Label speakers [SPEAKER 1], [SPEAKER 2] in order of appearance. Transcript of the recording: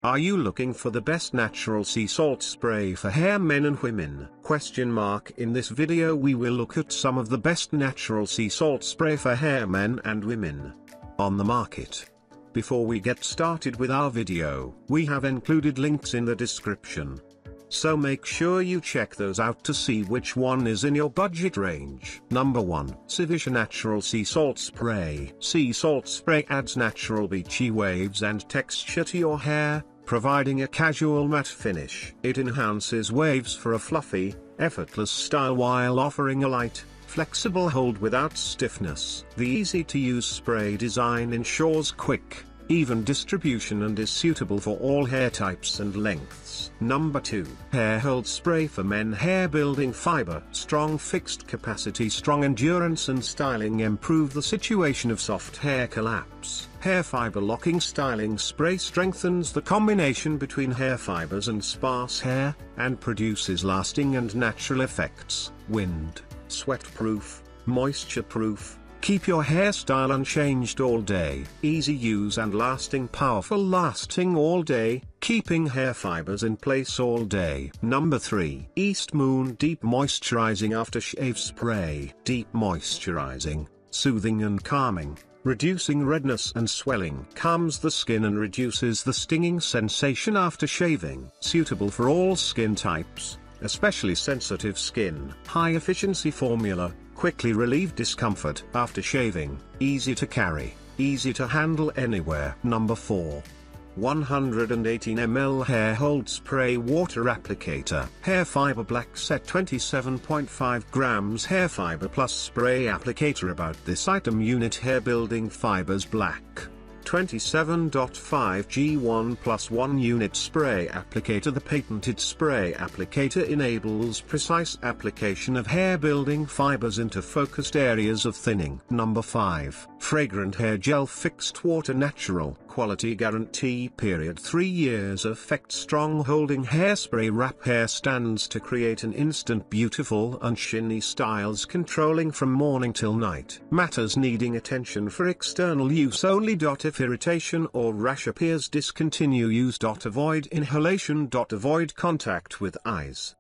[SPEAKER 1] Are you looking for the best natural sea salt spray for hair, men and women? In this video we will look at some of the best natural sea salt spray for hair, men and women on the market. Before we get started with our video, we have included links in the description. So make sure you check those out to see which one is in your budget range. Number 1. SEVICH Natural Sea Salt Spray. Sea salt spray adds natural beachy waves and texture to your hair, providing a casual matte finish. It enhances waves for a fluffy, effortless style while offering a light, flexible hold without stiffness. The easy-to-use spray design ensures quick, even distribution and is suitable for all hair types and lengths. Number 2. Hair Hold Spray for Men. Hair building fiber. Strong fixed capacity, strong endurance and styling improve the situation of soft hair collapse. Hair fiber locking styling spray strengthens the combination between hair fibers and sparse hair, and produces lasting and natural effects. Wind, sweat proof, moisture proof. Keep your hairstyle unchanged all day. Easy use and lasting, powerful, lasting all day, keeping hair fibers in place all day. Number 3. East Moon Deep Moisturizing Aftershave Spray. Deep moisturizing, soothing and calming, reducing redness and swelling. Calms the skin and reduces the stinging sensation after shaving. Suitable for all skin types, especially sensitive skin. High efficiency formula. Quickly relieve discomfort after shaving, easy to carry, easy to handle anywhere. Number 4. 118 ml Hair Hold Spray Water Applicator. Hair Fiber Black Set 27.5 grams Hair Fiber Plus Spray Applicator. About this item: unit hair building fibers black. 27.5 G1 plus 1 unit spray applicator. The patented spray applicator enables precise application of hair building fibers into focused areas of thinning. Number 5. Fragrant Hair Gel Fixed Water. Natural quality guarantee period 3 years. Effect: strong holding hairspray. Wrap hair stands to create an instant beautiful and shiny styles, controlling from morning till night. Matters needing attention for external use only. If irritation or rash appears, discontinue use. Avoid inhalation. Avoid contact with eyes,